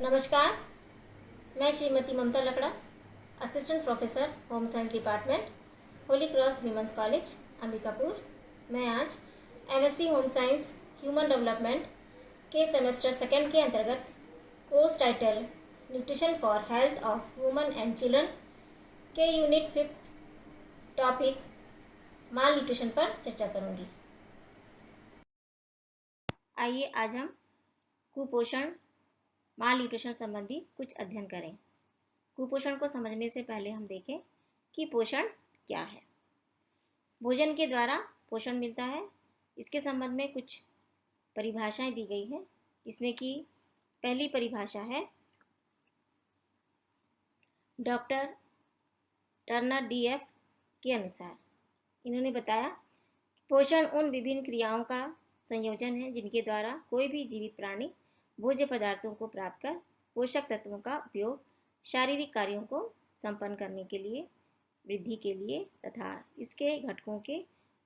नमस्कार। मैं Shrimati Mamta Lakra, assistant professor home science department, Holy Cross women's college, Ambikapur. मैं आज MSc home science human development के सेमेस्टर सेकेंड के अंतर्गत course title nutrition for health of women and children के unit 5 topic malnutrition पर चर्चा करूंगी। आइए आज हम कुपोषण माल न्यूट्रिशन संबंधी कुछ अध्ययन करें। कुपोषण को समझने से पहले हम देखें कि पोषण क्या है। भोजन के द्वारा पोषण मिलता है। इसके संबंध में कुछ परिभाषाएं दी गई हैं, जिसमें कि पहली परिभाषा है डॉक्टर टर्नर डीएफ के अनुसार। इन्होंने बताया पोषण उन विभिन्न क्रियाओं का संयोजन है जिनके द्वारा कोई भी जीवित प्राणी भोज्य पदार्थों को प्राप्त कर पोषक तत्वों का उपयोग शारीरिक कार्यों को संपन्न करने के लिए, वृद्धि के लिए तथा इसके घटकों के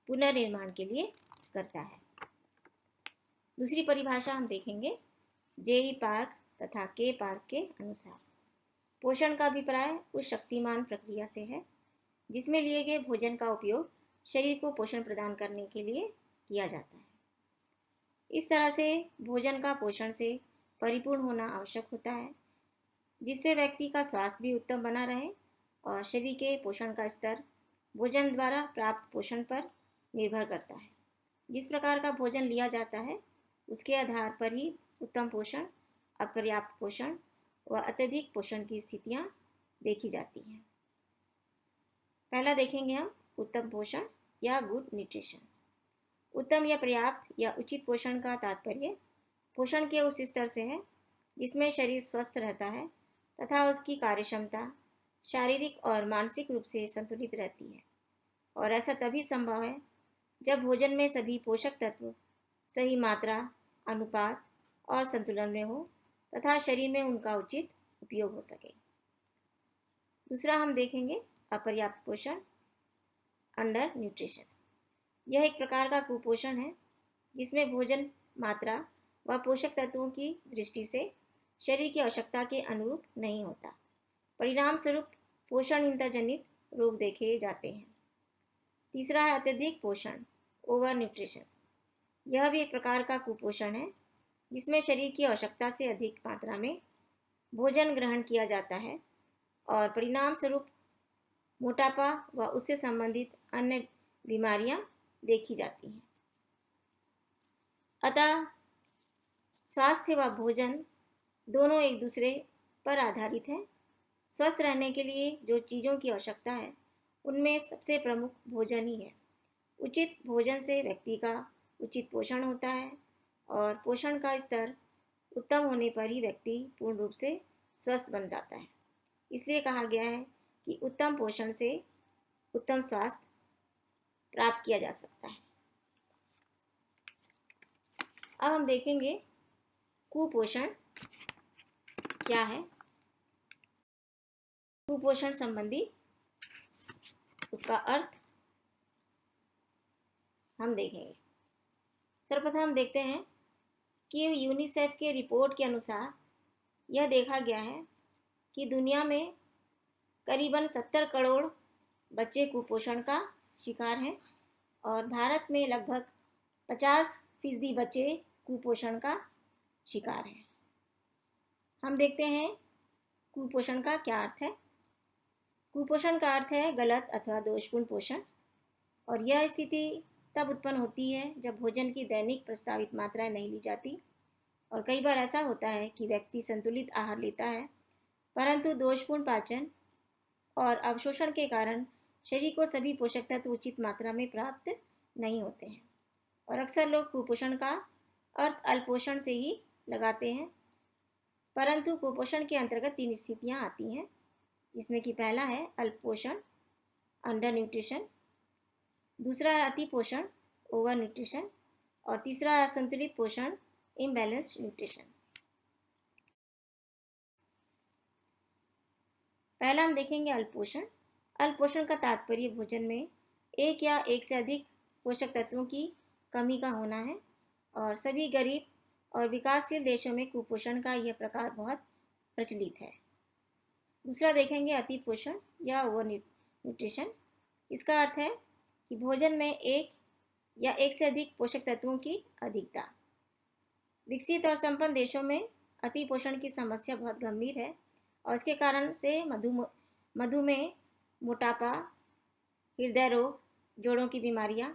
पुनर्निर्माण के लिए करता है। दूसरी परिभाषा हम देखेंगे जेई पार्क तथा के पार्क के अनुसार। पोषण का अभिप्राय उस शक्तिमान प्रक्रिया से है जिसमें लिए गए भोजन का उपयोग शरीर को पोषण प्रदान करने के लिए किया जाता है। इस तरह से भोजन का पोषण से परिपूर्ण होना आवश्यक होता है, जिससे व्यक्ति का स्वास्थ्य भी उत्तम बना रहे और शरीर के पोषण का स्तर भोजन द्वारा प्राप्त पोषण पर निर्भर करता है। जिस प्रकार का भोजन लिया जाता है उसके आधार पर ही उत्तम पोषण, अपर्याप्त पोषण व अत्यधिक पोषण की स्थितियां देखी जाती हैं। पहला देखेंगे हम उत्तम पोषण या गुड न्यूट्रिशन। उत्तम या पर्याप्त या उचित पोषण का तात्पर्य पोषण के उस स्तर से है जिसमें शरीर स्वस्थ रहता है तथा उसकी कार्यक्षमता शारीरिक और मानसिक रूप से संतुलित रहती है। और ऐसा तभी संभव है जब भोजन में सभी पोषक तत्व सही मात्रा, अनुपात और संतुलन में हो तथा शरीर में उनका उचित उपयोग हो सके। दूसरा हम देखेंगे अपर्याप्त पोषण, अंडर न्यूट्रिशन। यह एक प्रकार का कुपोषण है जिसमें भोजन मात्रा व पोषक तत्वों की दृष्टि से शरीर की आवश्यकता के अनुरूप नहीं होता। परिणाम स्वरूप पोषणहीनता जनित रोग देखे जाते हैं। तीसरा है अत्यधिक पोषण, ओवर न्यूट्रिशन। यह भी एक प्रकार का कुपोषण है जिसमें शरीर की आवश्यकता से अधिक मात्रा में भोजन ग्रहण किया जाता है और परिणाम स्वरूप मोटापा व उससे संबंधित अन्य बीमारियां देखी जाती हैं। अतः स्वास्थ्य व भोजन दोनों एक दूसरे पर आधारित हैं। स्वस्थ रहने के लिए जो चीज़ों की आवश्यकता है उनमें सबसे प्रमुख भोजन ही है। उचित भोजन से व्यक्ति का उचित पोषण होता है और पोषण का स्तर उत्तम होने पर ही व्यक्ति पूर्ण रूप से स्वस्थ बन जाता है। इसलिए कहा गया है कि उत्तम पोषण से उत्तम स्वास्थ्य प्राप्त किया जा सकता है। अब हम देखेंगे कुपोषण क्या है। कुपोषण संबंधी उसका अर्थ हम देखेंगे। सर्वप्रथम हम देखते हैं कि यूनिसेफ के रिपोर्ट के अनुसार यह देखा गया है कि दुनिया में करीबन 70 करोड़ बच्चे कुपोषण का शिकार हैं और भारत में लगभग 50% बच्चे कुपोषण का शिकार हैं। हम देखते हैं कुपोषण का क्या अर्थ है। कुपोषण का अर्थ है गलत अथवा दोषपूर्ण पोषण, और यह स्थिति तब उत्पन्न होती है जब भोजन की दैनिक प्रस्तावित मात्रा नहीं ली जाती। और कई बार ऐसा होता है कि व्यक्ति संतुलित आहार लेता है परंतु दोषपूर्ण पाचन और अवशोषण के कारण शरीर को सभी पोषक तत्व उचित मात्रा में प्राप्त नहीं होते हैं। और अक्सर लोग कुपोषण का अर्थ अल्पोषण से ही लगाते हैं, परंतु कुपोषण के अंतर्गत 3 स्थितियां आती हैं, जिसमें कि पहला है अल्पोषण, अंडर न्यूट्रिशन, दूसरा है अति पोषण, ओवर न्यूट्रिशन, और तीसरा है असंतुलित पोषण, इम्बैलेंस्ड न्यूट्रिशन। पहला हम देखेंगे अल्पोषण। अल्पोषण का तात्पर्य भोजन में एक या एक से अधिक पोषक तत्वों की कमी का होना है और सभी गरीब और विकासशील देशों में कुपोषण का यह प्रकार बहुत प्रचलित है। दूसरा देखेंगे अति पोषण या ओवर न्यूट्रिशन। इसका अर्थ है कि भोजन में एक या एक से अधिक पोषक तत्वों की अधिकता। विकसित और संपन्न देशों में अति पोषण की समस्या बहुत गंभीर है और इसके कारण से मधुमेह, मोटापा, हृदय रोग, जोड़ों की बीमारियां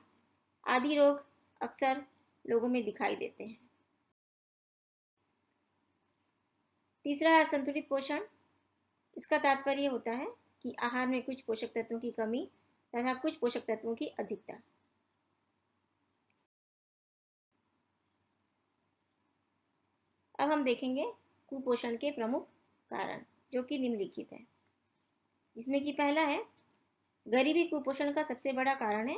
आदि रोग अक्सर लोगों में दिखाई देते हैं। तीसरा है संतुलित पोषण। इसका तात्पर्य होता है कि आहार में कुछ पोषक तत्वों की कमी तथा कुछ पोषक तत्वों की अधिकता। अब हम देखेंगे कुपोषण के प्रमुख कारण, जो कि निम्नलिखित है, जिसमें कि पहला है गरीबी कुपोषण का सबसे बड़ा कारण है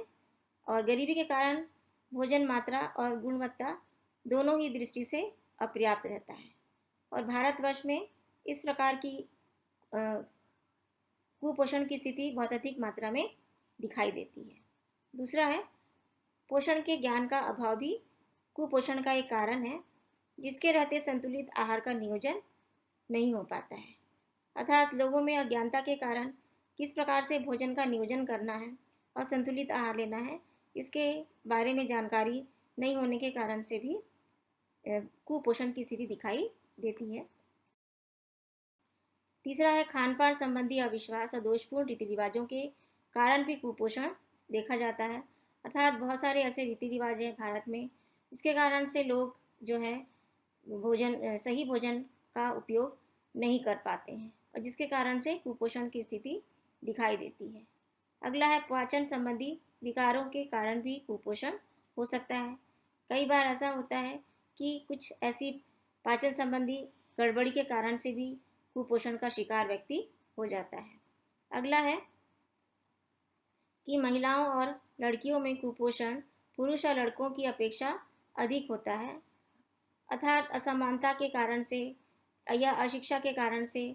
और गरीबी के कारण भोजन मात्रा और गुणवत्ता दोनों ही दृष्टि से अपर्याप्त रहता है और भारतवर्ष में इस प्रकार की कुपोषण की स्थिति बहुत अधिक मात्रा में दिखाई देती है। दूसरा है पोषण के ज्ञान का अभाव भी कुपोषण का एक कारण है, जिसके रहते संतुलित आहार का नियोजन नहीं हो पाता है। अर्थात लोगों में अज्ञानता के कारण किस प्रकार से भोजन का नियोजन करना है और संतुलित आहार लेना है, इसके बारे में जानकारी नहीं होने के कारण से भी कुपोषण की स्थिति दिखाई देती है। तीसरा है खान पान संबंधी अविश्वास और दोषपूर्ण रीति रिवाजों के कारण भी कुपोषण देखा जाता है। अर्थात बहुत सारे ऐसे रीति रिवाज हैं भारत में, जिसके कारण से लोग जो है सही भोजन का उपयोग नहीं कर पाते हैं और जिसके कारण से कुपोषण की स्थिति दिखाई देती है। अगला है पाचन संबंधी विकारों के कारण भी कुपोषण हो सकता है। कई बार ऐसा होता है कि कुछ ऐसी पाचन संबंधी गड़बड़ी के कारण से भी कुपोषण का शिकार व्यक्ति हो जाता है। अगला है कि महिलाओं और लड़कियों में कुपोषण पुरुष और लड़कों की अपेक्षा अधिक होता है। अर्थात असमानता के कारण से या अशिक्षा के कारण से,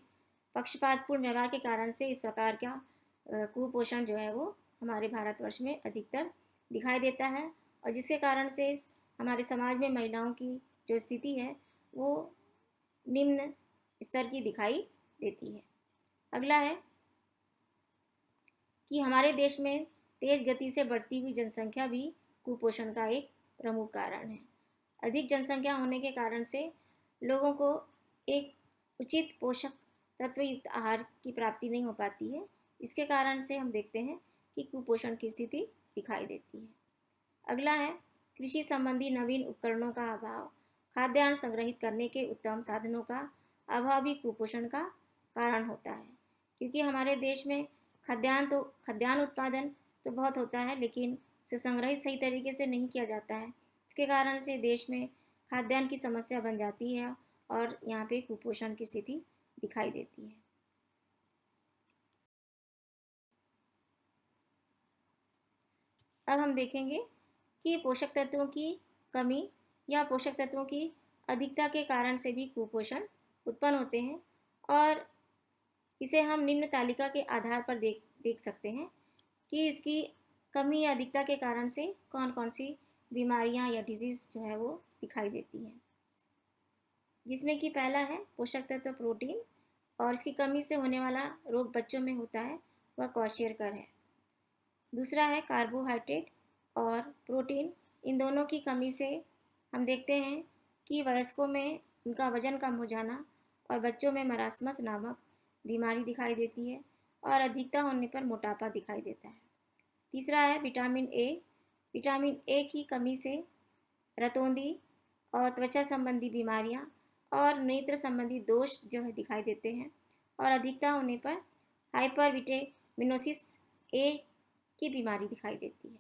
पक्षपातपूर्ण व्यवहार के कारण से इस प्रकार का कुपोषण जो है वो हमारे भारतवर्ष में अधिकतर दिखाई देता है और जिसके कारण से हमारे समाज में महिलाओं की जो स्थिति है वो निम्न स्तर की दिखाई देती है। अगला है कि हमारे देश में तेज गति से बढ़ती हुई जनसंख्या भी कुपोषण का एक प्रमुख कारण है। अधिक जनसंख्या होने के कारण से लोगों को एक उचित पोषक तत्वयुक्त आहार की प्राप्ति नहीं हो पाती है। इसके कारण से हम देखते हैं कि कुपोषण की स्थिति दिखाई देती है। अगला है कृषि संबंधी नवीन उपकरणों का अभाव, खाद्यान्न संग्रहित करने के उत्तम साधनों का अभाव भी कुपोषण का कारण होता है, क्योंकि हमारे देश में खाद्यान्न उत्पादन तो बहुत होता है लेकिन उसे संग्रहित सही तरीके से नहीं किया जाता है। इसके कारण से देश में खाद्यान्न की समस्या बन जाती है और यहाँ पे कुपोषण की स्थिति दिखाई देती है। अब हम देखेंगे कि पोषक तत्वों की कमी या पोषक तत्वों की अधिकता के कारण से भी कुपोषण उत्पन्न होते हैं और इसे हम निम्न तालिका के आधार पर देख सकते हैं कि इसकी कमी या अधिकता के कारण से कौन कौन सी बीमारियां या डिजीज़ जो है वो दिखाई देती हैं, जिसमें कि पहला है पोषक तत्व प्रोटीन और इसकी कमी से होने वाला रोग बच्चों में होता है वह क्वाशियरकर है। दूसरा है कार्बोहाइड्रेट और प्रोटीन, इन दोनों की कमी से हम देखते हैं कि वयस्कों में उनका वजन कम हो जाना और बच्चों में मरासमस नामक बीमारी दिखाई देती है और अधिकता होने पर मोटापा दिखाई देता है। तीसरा है विटामिन ए की कमी से रतौंधी और त्वचा संबंधी बीमारियां और नेत्र संबंधी दोष जो है दिखाई देते हैं और अधिकता होने पर हाइपरविटामिनोसिस ए की बीमारी दिखाई देती है।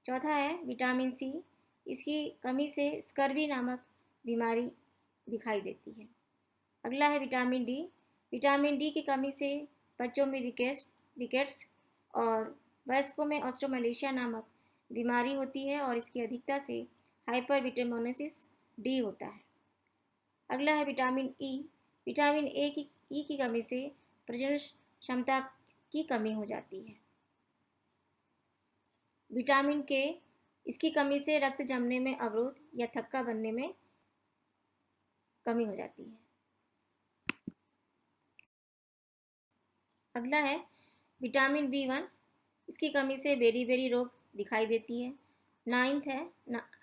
चौथा है विटामिन सी, इसकी कमी से स्कर्वी नामक बीमारी दिखाई देती है। अगला है विटामिन डी की कमी से बच्चों में रिकेट्स और वयस्कों में ऑस्ट्रोमलेशिया नामक बीमारी होती है और इसकी अधिकता से हाइपरविटामिनोसिस डी होता है। अगला है विटामिन ए की कमी से प्रजनन क्षमता की कमी हो जाती है। विटामिन के, इसकी कमी से रक्त जमने में अवरोध या थक्का बनने में कमी हो जाती है। अगला है विटामिन B1, इसकी कमी से बेरी रोग दिखाई देती है। 9th है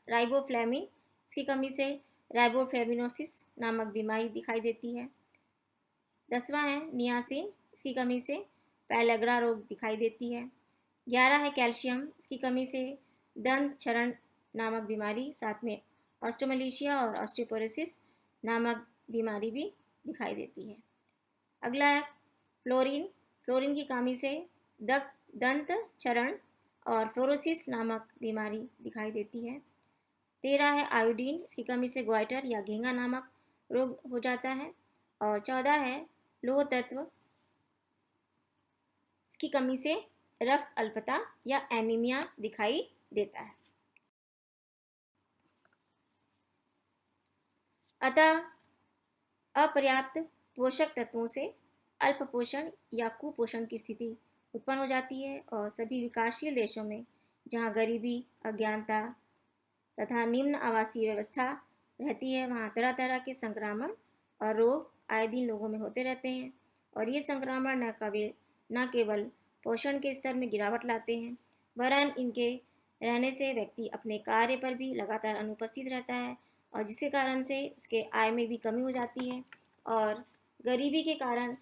राइबोफ्लेविन, इसकी कमी से राइबोफ्लेविनोसिस नामक बीमारी दिखाई देती है। 10वां है नियासिन, इसकी कमी से पैलेग्रा रोग दिखाई देती है। 11 है कैल्शियम, इसकी कमी से दंत क्षरण नामक बीमारी, साथ में ऑस्टियोमलेशिया और ऑस्टियोपोरोसिस नामक बीमारी भी दिखाई देती है। अगला है फ्लोरीन, फ्लोरीन की कमी से दंत क्षरण और फ्लोरोसिस नामक बीमारी दिखाई देती है। 13 है आयोडीन, इसकी कमी से ग्वाइटर या घेंगा नामक रोग हो जाता है। और 14 है लोह तत्व, इसकी कमी से रक्त अल्पता या एनीमिया दिखाई देता है। अतः अपर्याप्त पोषक तत्वों से अल्पपोषण या कुपोषण की स्थिति उत्पन्न हो जाती है और सभी विकासशील देशों में जहाँ गरीबी, अज्ञानता तथा निम्न आवासीय व्यवस्था रहती है, वहाँ तरह तरह के संक्रमण और रोग आए दिन लोगों में होते रहते हैं। और ये संक्रमण न केवल पोषण के स्तर में गिरावट लाते हैं, वरन इनके रहने से व्यक्ति अपने कार्य पर भी लगातार अनुपस्थित रहता है और जिसके कारण से उसके आय में भी कमी हो जाती है और गरीबी के कारण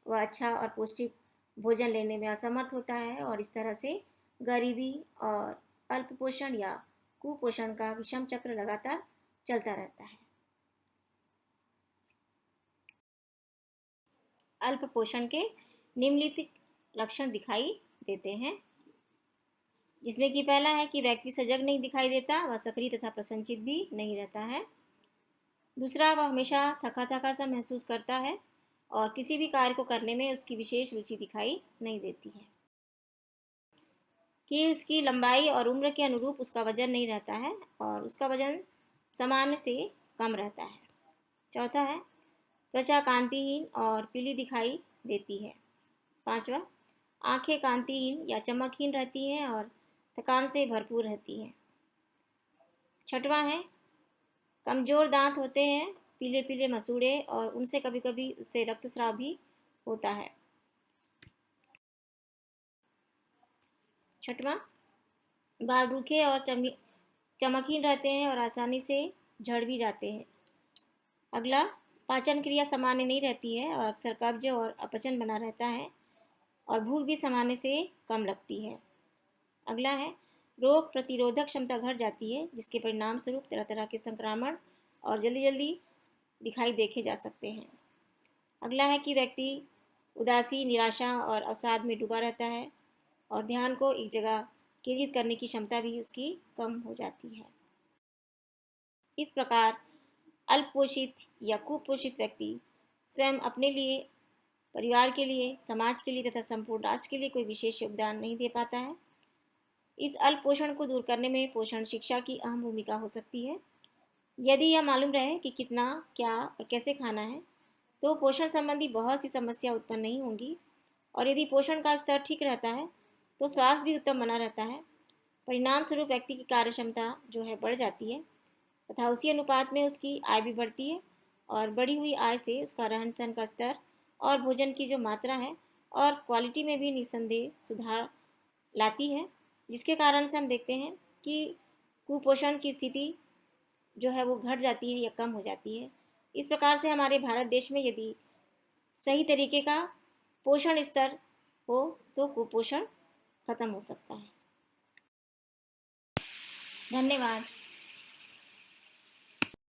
वह अच्छा और पौष्टिक भोजन लेने में असमर्थ होता है और इस तरह से गरीबी और अल्पपोषण या कुपोषण का विषम चक्र लगातार चलता रहता है। अल्पपोषण के निम्नलिखित लक्षण दिखाई देते हैं, जिसमें कि पहला है कि व्यक्ति सजग नहीं दिखाई देता, वह सक्रिय तथा प्रसन्नचित भी नहीं रहता है। दूसरा, वह हमेशा थका थका सा महसूस करता है और किसी भी कार्य को करने में उसकी विशेष रुचि दिखाई नहीं देती है। कि उसकी लंबाई और उम्र के अनुरूप उसका वजन नहीं रहता है और उसका वजन सामान्य से कम रहता है। चौथा है त्वचा कांतिहीन और पीली दिखाई देती है। 5वां, आंखें कांतिहीन या चमकहीन रहती हैं और थकान से भरपूर रहती हैं। 6वां है कमज़ोर दांत होते हैं, पीले पीले मसूड़े और उनसे कभी कभी उससे रक्तस्राव भी होता है। 6वां, बाल रूखे और चमकहीन रहते हैं और आसानी से झड़ भी जाते हैं। अगला, पाचन क्रिया सामान्य नहीं रहती है और अक्सर कब्ज और अपचन बना रहता है और भूख भी सामान्य से कम लगती है। अगला है रोग प्रतिरोधक क्षमता घट जाती है, जिसके परिणाम स्वरूप तरह तरह के संक्रमण और जल्दी जल्दी दिखाई देखे जा सकते हैं। अगला है कि व्यक्ति उदासी, निराशा और अवसाद में डूबा रहता है और ध्यान को एक जगह केंद्रित करने की क्षमता भी उसकी कम हो जाती है। इस प्रकार अल्पपोषित या कुपोषित व्यक्ति स्वयं अपने लिए, परिवार के लिए, समाज के लिए तथा संपूर्ण राष्ट्र के लिए कोई विशेष योगदान नहीं दे पाता है। इस अल्पपोषण को दूर करने में पोषण शिक्षा की अहम भूमिका हो सकती है। यदि यह मालूम रहे कि कितना, क्या और कैसे खाना है, तो पोषण संबंधी बहुत सी समस्या उत्पन्न नहीं होंगी और यदि पोषण का स्तर ठीक रहता है तो स्वास्थ्य भी उत्तम बना रहता है। परिणाम स्वरूप व्यक्ति की कार्य क्षमता जो है बढ़ जाती है तथा उसी अनुपात में उसकी आय भी बढ़ती है और बढ़ी हुई आय से उसका रहन सहन का स्तर और भोजन की जो मात्रा है और क्वालिटी में भी निसंदेह सुधार लाती है, जिसके कारण से हम देखते हैं कि कुपोषण की स्थिति जो है वो घट जाती है या कम हो जाती है। इस प्रकार से हमारे भारत देश में यदि सही तरीके का पोषण स्तर हो तो कुपोषण खत्म हो सकता है। धन्यवाद।